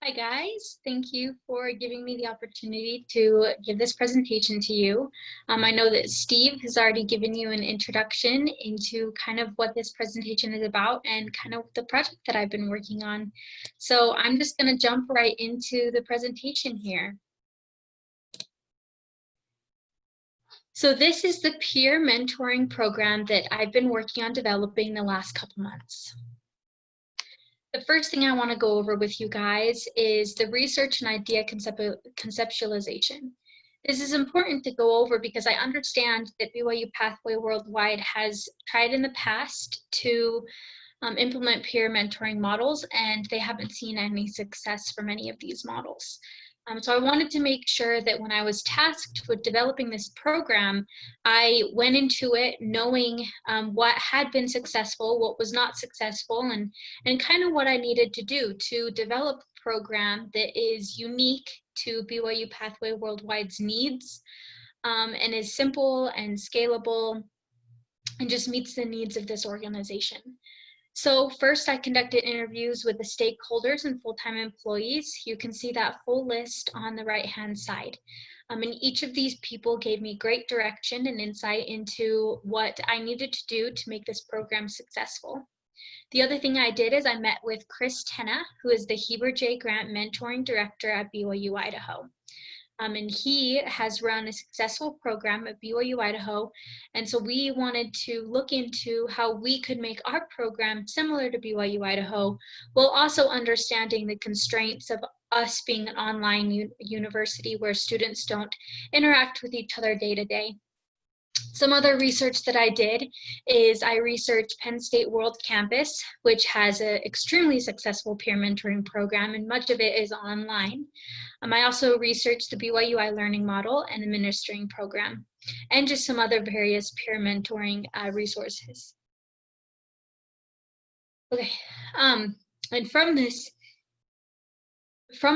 Hi guys, thank you for giving me the opportunity to give this presentation to you. I know that Steve has already given you an introduction into kind of what this presentation is about and kind of the project that I've been working on. So I'm just going to jump right into the presentation here. So this is the peer mentoring program that I've been working on developing the last couple months. The first thing I want to go over with you guys is the research and idea conceptualization. This is important to go over because I understand that BYU-Pathway Worldwide has tried in the past to implement peer mentoring models, and they haven't seen any success from any of these models. So I wanted to make sure that when I was tasked with developing this program, I went into it knowing what had been successful, what was not successful, and kind of what I needed to do to develop a program that is unique to BYU Pathway Worldwide's needs and is simple and scalable and just meets the needs of this organization. So first, I conducted interviews with the stakeholders and full-time employees. You can see that full list on the right-hand side. And each of these people gave me great direction and insight into what I needed to do to make this program successful. The other thing I did is I met with Chris Tenna, who is the Heber J. Grant Mentoring Director at BYU, Idaho. And he has run a successful program at BYU, Idaho. And so we wanted to look into how we could make our program similar to BYU, Idaho, while also understanding the constraints of us being an online university where students don't interact with each other day to day. Some other research that I did is I researched Penn State World Campus, which has an extremely successful peer mentoring program, and much of it is online. I also researched the BYU iLearning model and the ministering program, and just some other various peer mentoring resources. Okay, and from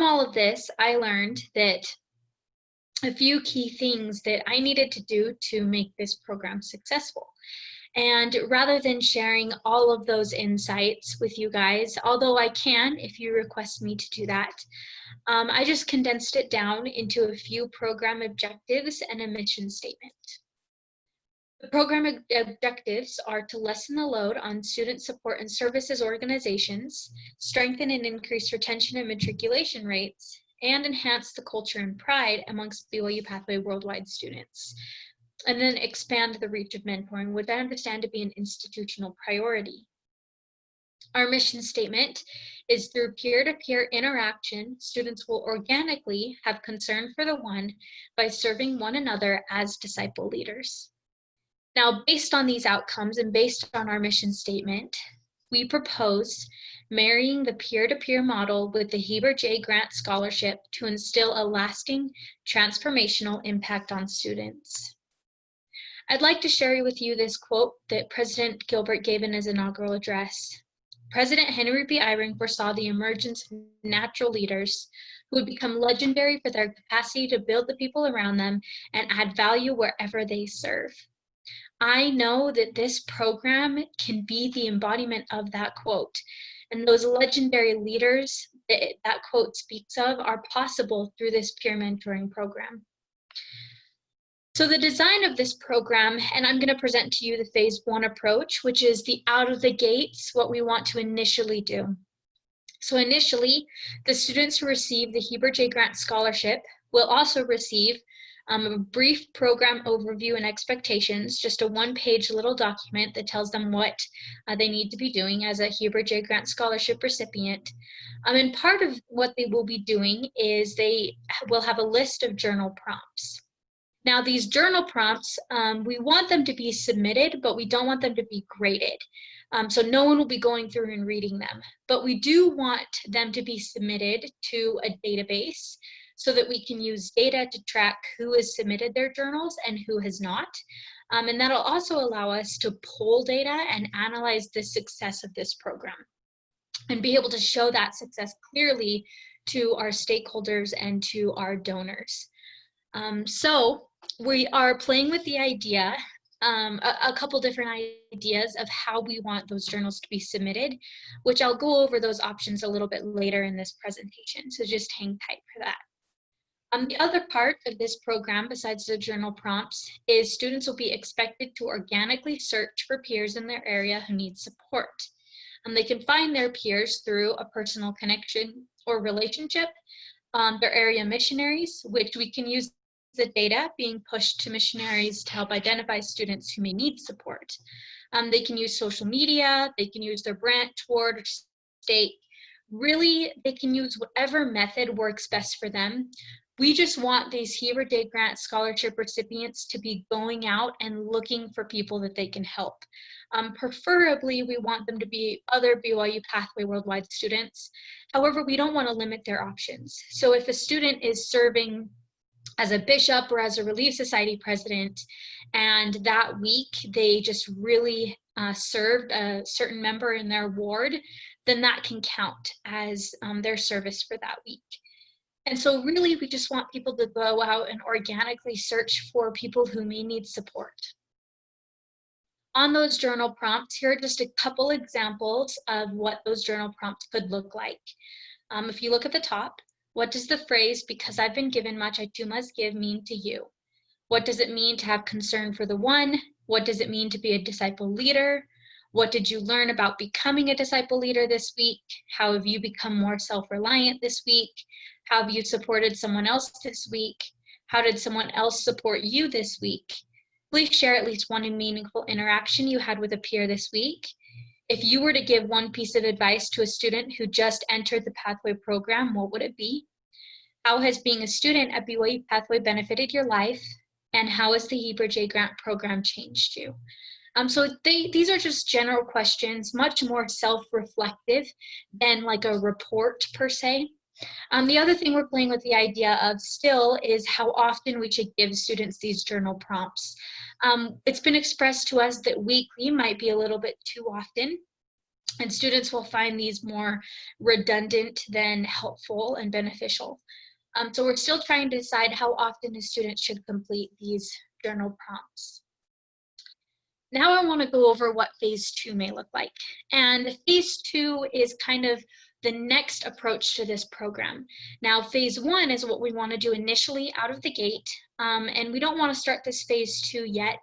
all of this, I learned that a few key things that I needed to do to make this program successful. And rather than sharing all of those insights with you guys, although I can if you request me to do that, I just condensed it down into a few program objectives and a mission statement. The program objectives are to lessen the load on student support and services organizations, strengthen and increase retention and matriculation rates, and enhance the culture and pride amongst BYU Pathway Worldwide students. And then expand the reach of mentoring, which I understand to be an institutional priority. Our mission statement is through peer-to-peer interaction, students will organically have concern for the one by serving one another as disciple leaders. Now, based on these outcomes and based on our mission statement, we propose marrying the peer-to-peer model with the Heber J. Grant Scholarship to instill a lasting transformational impact on students. I'd like to share with you this quote that President Gilbert gave in his inaugural address. President Henry B. Eyring foresaw the emergence of natural leaders who would become legendary for their capacity to build the people around them and add value wherever they serve. I know that this program can be the embodiment of that quote. And those legendary leaders that quote speaks of are possible through this peer mentoring program. So the design of this program, and I'm going to present to you the phase 1 approach, which is the out of the gates, what we want to initially do. So initially, the students who receive the Heber J. Grant Scholarship will also receive a brief program overview and expectations, just a one-page little document that tells them what they need to be doing as a Heber J. Grant Scholarship recipient. And part of what they will be doing is they will have a list of journal prompts. Now, these journal prompts, we want them to be submitted, but we don't want them to be graded. So no one will be going through and reading them. But we do want them to be submitted to a database so that we can use data to track who has submitted their journals and who has not. And that'll also allow us to pull data and analyze the success of this program and be able to show that success clearly to our stakeholders and to our donors. So we are playing with the idea a couple different ideas of how we want those journals to be submitted, which I'll go over those options a little bit later in this presentation, so just hang tight for that. The other part of this program, besides the journal prompts, is students will be expected to organically search for peers in their area who need support. They can find their peers through a personal connection or relationship, their area missionaries, which we can use the data being pushed to missionaries to help identify students who may need support. They can use social media, they can use their branch, ward, or state. Really, they can use whatever method works best for them. We just want these Heber Day Grant Scholarship recipients to be going out and looking for people that they can help. Preferably, we want them to be other BYU-Pathway Worldwide students. However, we don't want to limit their options. So if a student is serving as a bishop or as a Relief Society president, and that week they just really served a certain member in their ward, then that can count as their service for that week. And so really, we just want people to go out and organically search for people who may need support. On those journal prompts, here are just a couple examples of what those journal prompts could look like. If you look at the top, what does the phrase, "because I've been given much, I too must give," mean to you? What does it mean to have concern for the one? What does it mean to be a disciple leader? What did you learn about becoming a disciple leader this week? How have you become more self-reliant this week? How have you supported someone else this week? How did someone else support you this week? Please share at least one meaningful interaction you had with a peer this week. If you were to give one piece of advice to a student who just entered the Pathway program, what would it be? How has being a student at BYU-Pathway benefited your life? And how has the Heber J. Grant program changed you? So these are just general questions, much more self-reflective than like a report per se. The other thing we're playing with the idea of still is how often we should give students these journal prompts. It's been expressed to us that weekly might be a little bit too often, and students will find these more redundant than helpful and beneficial. So we're still trying to decide how often the students should complete these journal prompts. Now I want to go over what phase 2 may look like. And phase 2 is kind of the next approach to this program. Now, phase 1 is what we want to do initially out of the gate. And we don't want to start this phase 2 yet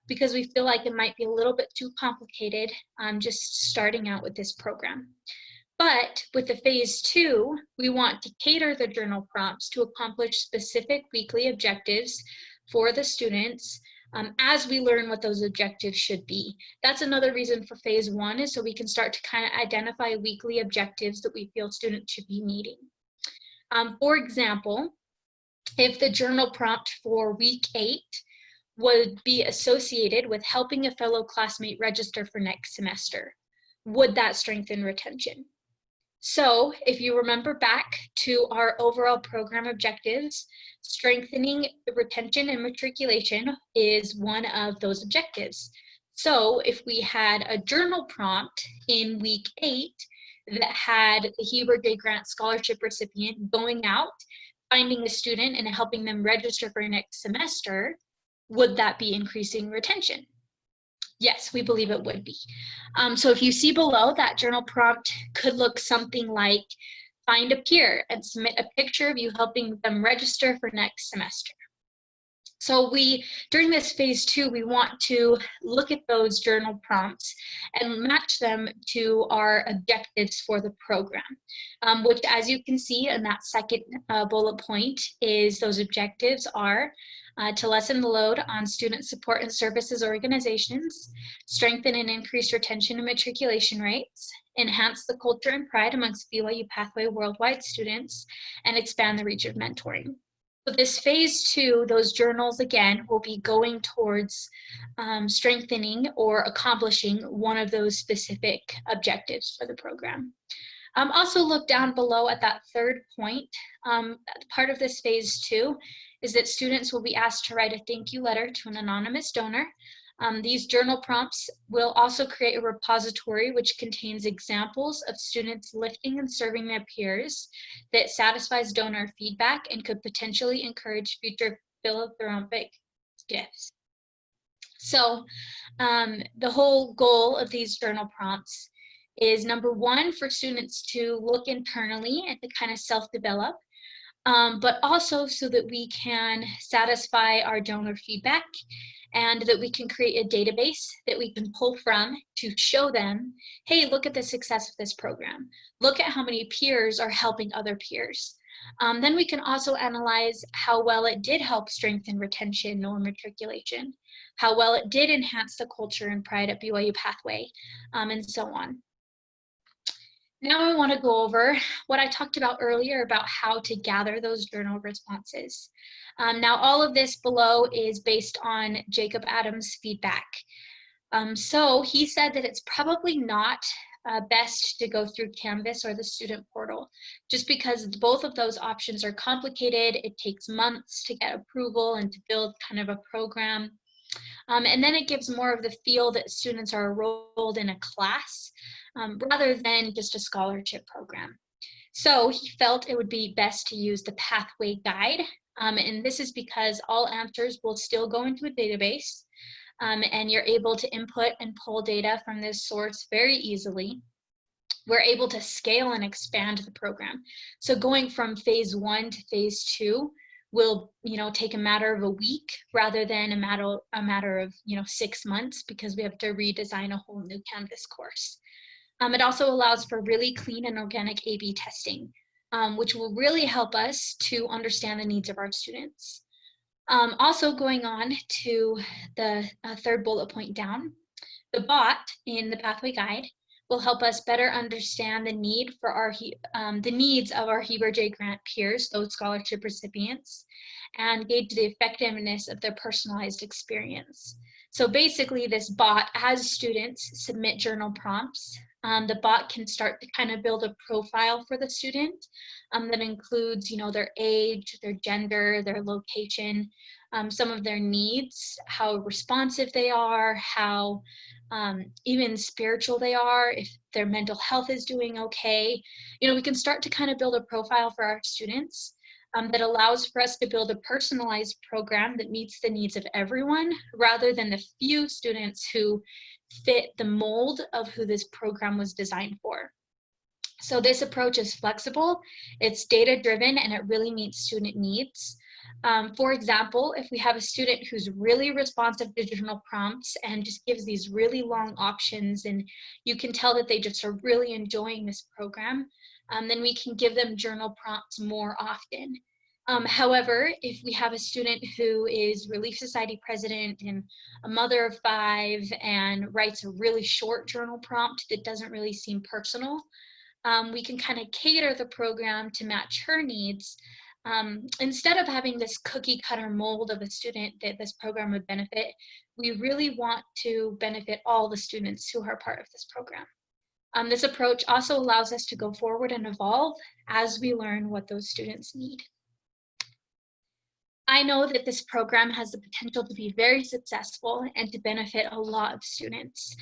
because we feel like it might be a little bit too complicated just starting out with this program. But with the phase 2, we want to cater the journal prompts to accomplish specific weekly objectives for the students as we learn what those objectives should be. That's another reason for phase 1 is so we can start to kind of identify weekly objectives that we feel students should be meeting. For example, if the journal prompt for week 8 would be associated with helping a fellow classmate register for next semester, would that strengthen retention? So if you remember back to our overall program objectives, strengthening the retention and matriculation is one of those objectives. So if we had a journal prompt in week 8 that had the Heber J. Grant Scholarship recipient going out, finding a student and helping them register for next semester, would that be increasing retention? Yes, we believe it would be. So if you see below, that journal prompt could look something like, find a peer and submit a picture of you helping them register for next semester. So during this phase 2, we want to look at those journal prompts and match them to our objectives for the program, which, as you can see in that second bullet point, is those objectives are to lessen the load on student support and services organizations, strengthen and increase retention and matriculation rates, enhance the culture and pride amongst BYU-Pathway Worldwide students, and expand the reach of mentoring. So this phase 2, those journals again will be going towards strengthening or accomplishing one of those specific objectives for the program. Also look down below at that third point. Part of this phase 2 is that students will be asked to write a thank you letter to an anonymous donor. These journal prompts will also create a repository which contains examples of students lifting and serving their peers that satisfies donor feedback and could potentially encourage future philanthropic gifts. So the whole goal of these journal prompts is, number one, for students to look internally and to kind of self-develop, but also so that we can satisfy our donor feedback and that we can create a database that we can pull from to show them, hey, look at the success of this program. Look at how many peers are helping other peers. Then we can also analyze how well it did help strengthen retention or matriculation, how well it did enhance the culture and pride at BYU-Pathway, and so on. Now I want to go over what I talked about earlier about how to gather those journal responses. Now all of this below is based on Jacob Adams' feedback. So he said that it's probably not best to go through Canvas or the student portal, just because both of those options are complicated. It takes months to get approval and to build kind of a program. And then it gives more of the feel that students are enrolled in a class rather than just a scholarship program. So he felt it would be best to use the Pathway Guide. And this is because all answers will still go into a database, and you're able to input and pull data from this source very easily. We're able to scale and expand the program. So going from phase 1 to phase 2 will, take a matter of a week rather than a matter of, 6 months, because we have to redesign a whole new Canvas course. It also allows for really clean and organic A/B testing, which will really help us to understand the needs of our students. Also going on to the third bullet point down, the bot in the Pathway Guide will help us better understand the need for the needs of our Heber J. Grant peers, those scholarship recipients, and gauge the effectiveness of their personalized experience. So basically this bot, as students submit journal prompts, the bot can start to kind of build a profile for the student that includes, their age, their gender, their location, some of their needs, how responsive they are, how even spiritual they are, if their mental health is doing okay. We can start to kind of build a profile for our students that allows for us to build a personalized program that meets the needs of everyone, rather than the few students who fit the mold of who this program was designed for. So this approach is flexible, it's data-driven, and it really meets student needs. For example, if we have a student who's really responsive to journal prompts and just gives these really long options, and you can tell that they just are really enjoying this program, then we can give them journal prompts more often. However, if we have a student who is Relief Society president and a mother of 5 and writes a really short journal prompt that doesn't really seem personal, we can kind of cater the program to match her needs. Instead of having this cookie cutter mold of a student that this program would benefit, we really want to benefit all the students who are part of this program. This approach also allows us to go forward and evolve as we learn what those students need. I know that this program has the potential to be very successful and to benefit a lot of students.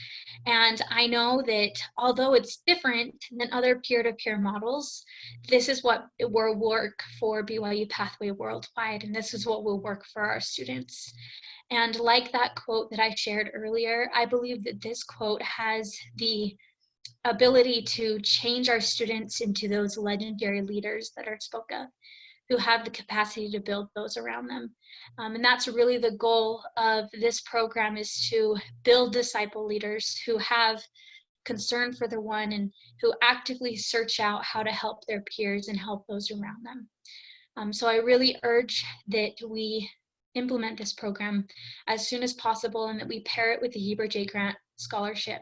And I know that although it's different than other peer-to-peer models, this is what will work for BYU Pathway worldwide, and this is what will work for our students. And like that quote that I shared earlier, I believe that this quote has the ability to change our students into those legendary leaders that are spoke of, who have the capacity to build those around them. And that's really the goal of this program, is to build disciple leaders who have concern for the one and who actively search out how to help their peers and help those around them. So I really urge that we implement this program as soon as possible and that we pair it with the Heber J. Grant Scholarship,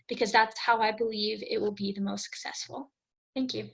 because that's how I believe it will be the most successful. Thank you.